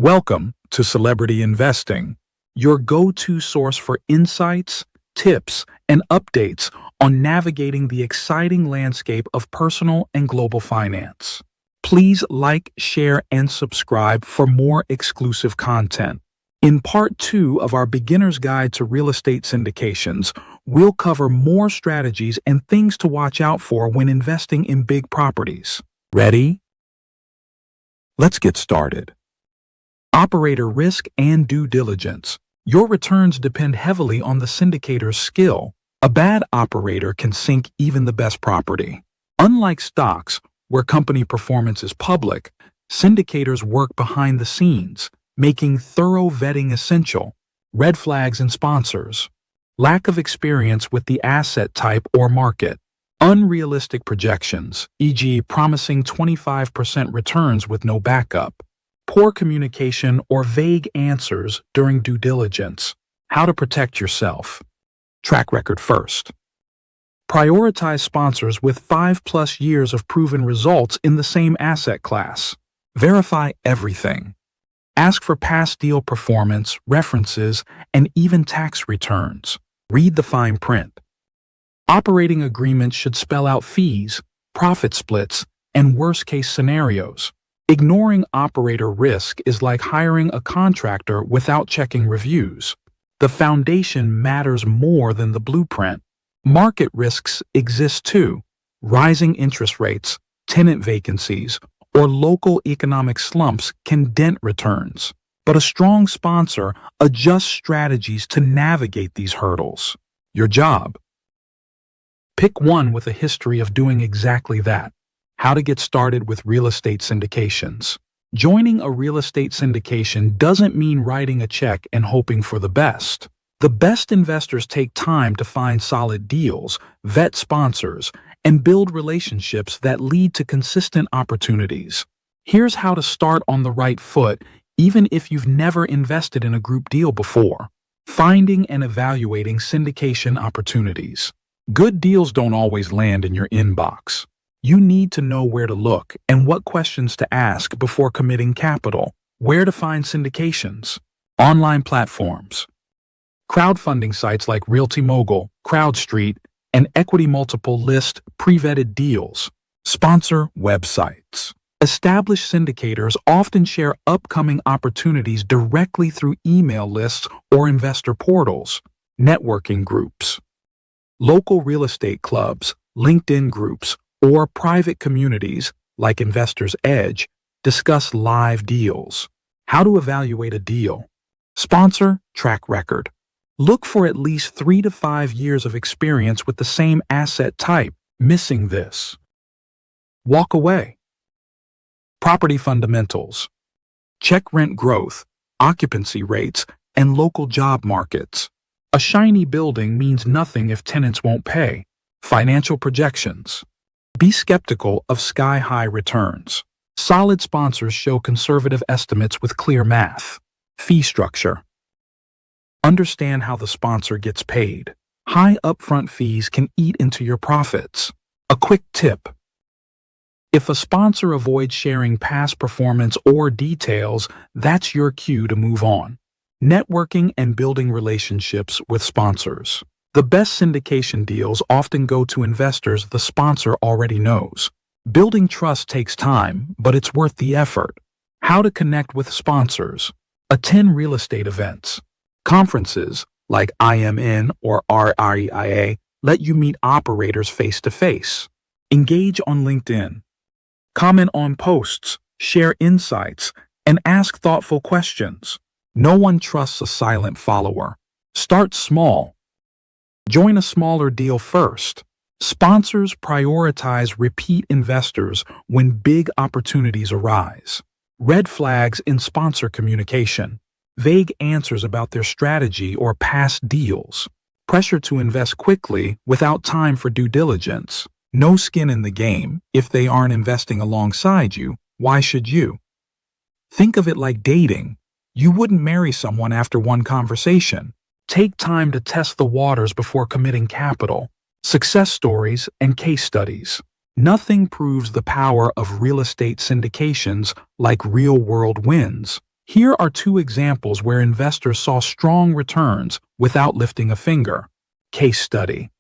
Welcome to Celebrity Investing, your go-to source for insights, tips, and updates on navigating the exciting landscape of personal and global finance. Please like, share, and subscribe for more exclusive content. In Part 2 of our Beginner's Guide to Real Estate Syndications, we'll cover more strategies and things to watch out for when investing in big properties. Ready? Let's get started. Operator risk and due diligence. Your returns depend heavily on the syndicator's skill. A bad operator can sink even the best property. Unlike stocks, where company performance is public, syndicators work behind the scenes, making thorough vetting essential. Red flags in sponsors. Lack of experience with the asset type or market. Unrealistic projections, e.g., promising 25% returns with no backup. Poor communication or vague answers during due diligence. How to protect yourself. Track record first. Prioritize sponsors with 5+ years of proven results in the same asset class. Verify everything. Ask for past deal performance, references, and even tax returns. Read the fine print. Operating agreements should spell out fees, profit splits, and worst-case scenarios. Ignoring operator risk is like hiring a contractor without checking reviews. The foundation matters more than the blueprint. Market risks exist too. Rising interest rates, tenant vacancies, or local economic slumps can dent returns. But a strong sponsor adjusts strategies to navigate these hurdles. Your job? Pick one with a history of doing exactly that. How to get started with real estate syndications. Joining a real estate syndication doesn't mean writing a check and hoping for the best. The best investors take time to find solid deals, vet sponsors, and build relationships that lead to consistent opportunities. Here's how to start on the right foot, even if you've never invested in a group deal before. Finding and evaluating syndication opportunities. Good deals don't always land in your inbox. You need to know where to look and what questions to ask before committing capital. Where to find syndications. Online platforms. Crowdfunding sites like Realty Mogul, CrowdStreet, and Equity Multiple list pre-vetted deals. Sponsor websites. Established syndicators often share upcoming opportunities directly through email lists or investor portals. Networking groups. Local real estate clubs, LinkedIn groups, or private communities like Investors Edge discuss live deals. How to evaluate a deal. Sponsor track record. Look for at least 3 to 5 years of experience with the same asset type. Missing this. Walk away. Property fundamentals. Check rent growth, occupancy rates, and local job markets. A shiny building means nothing if tenants won't pay. Financial projections. Be skeptical of sky-high returns. Solid sponsors show conservative estimates with clear math. Fee structure. Understand how the sponsor gets paid. High upfront fees can eat into your profits. A quick tip. If a sponsor avoids sharing past performance or details, that's your cue to move on. Networking and building relationships with sponsors. The best syndication deals often go to investors the sponsor already knows. Building trust takes time, but it's worth the effort. How to connect with sponsors. Attend real estate events. Conferences, like IMN or RIIA, let you meet operators face-to-face. Engage on LinkedIn. Comment on posts, share insights, and ask thoughtful questions. No one trusts a silent follower. Start small. Join a smaller deal first. Sponsors prioritize repeat investors when big opportunities arise. Red flags in sponsor communication. Vague answers about their strategy or past deals. Pressure to invest quickly without time for due diligence. No skin in the game. If they aren't investing alongside you, why should you? Think of it like dating. You wouldn't marry someone after one conversation. Take time to test the waters before committing capital. Success stories and case studies. Nothing proves the power of real estate syndications like real-world wins. Here are two examples where investors saw strong returns without lifting a finger. Case study.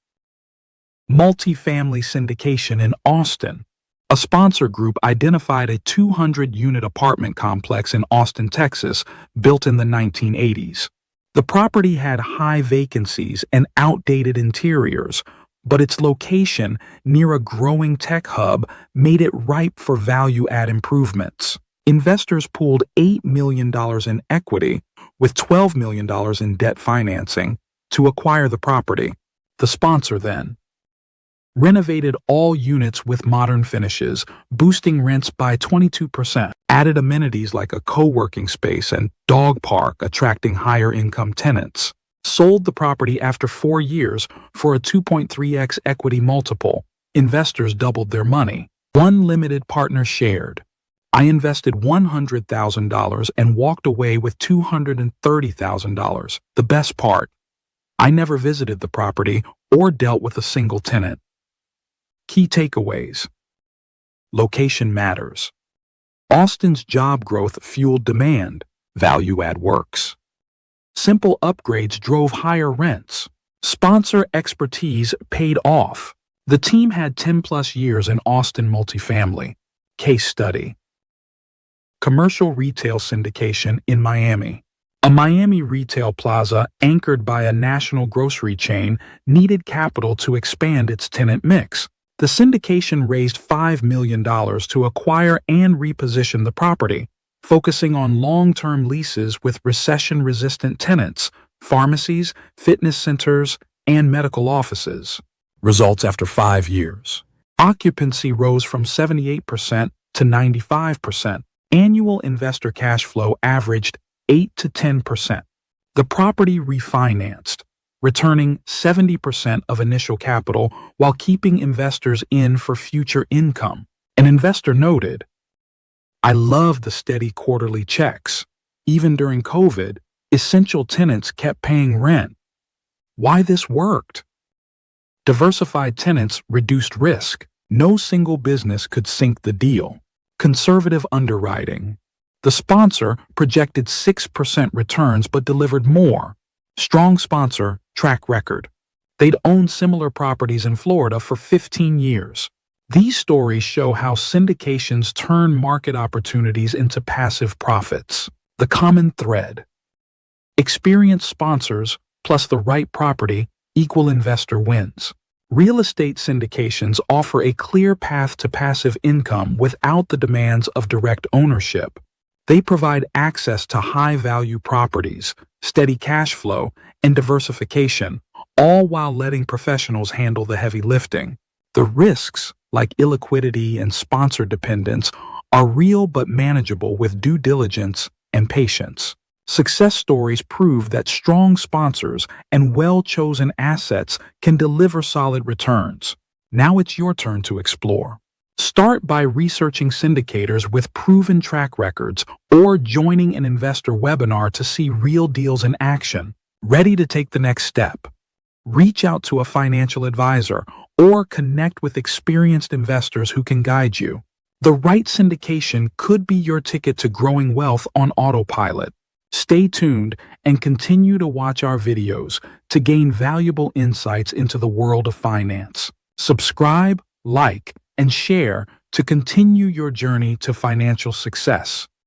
Multifamily Syndication in Austin. A sponsor group identified a 200-unit apartment complex in Austin, Texas, built in the 1980s. The property had high vacancies and outdated interiors, but its location near a growing tech hub made it ripe for value-add improvements. Investors pooled $8 million in equity with $12 million in debt financing to acquire the property. The sponsor then renovated all units with modern finishes, boosting rents by 22%, added amenities like a co-working space and dog park, attracting higher-income tenants, sold the property after 4 years for a 2.3x equity multiple. Investors doubled their money. One limited partner shared, "I invested $100,000 and walked away with $230,000. The best part, I never visited the property or dealt with a single tenant." Key takeaways. Location matters. Austin's job growth fueled demand. Value-add works. Simple upgrades drove higher rents. Sponsor expertise paid off. The team had 10+ years in Austin multifamily. Case study. Commercial retail syndication in Miami. A Miami retail plaza anchored by a national grocery chain needed capital to expand its tenant mix. The syndication raised $5 million to acquire and reposition the property, focusing on long-term leases with recession-resistant tenants, pharmacies, fitness centers, and medical offices. Results after 5 years. Occupancy rose from 78% to 95%. Annual investor cash flow averaged 8 to 10%. The property refinanced, returning 70% of initial capital while keeping investors in for future income. An investor noted, "I love the steady quarterly checks. Even during COVID, essential tenants kept paying rent. Why this worked?" Diversified tenants reduced risk. No single business could sink the deal. Conservative underwriting. The sponsor projected 6% returns but delivered more. Strong sponsor track record. They'd owned similar properties in Florida for 15 years. These stories show how syndications turn market opportunities into passive profits. The common thread. Experienced sponsors plus the right property equal investor wins. Real estate syndications offer a clear path to passive income without the demands of direct ownership. They provide access to high-value properties, steady cash flow, and diversification, all while letting professionals handle the heavy lifting. The risks, like illiquidity and sponsor dependence, are real but manageable with due diligence and patience. Success stories prove that strong sponsors and well-chosen assets can deliver solid returns. Now it's your turn to explore. Start by researching syndicators with proven track records or joining an investor webinar to see real deals in action. Ready to take the next step? Reach out to a financial advisor or connect with experienced investors who can guide you. The right syndication could be your ticket to growing wealth on autopilot. Stay tuned and continue to watch our videos to gain valuable insights into the world of finance. Subscribe, like, and share to continue your journey to financial success.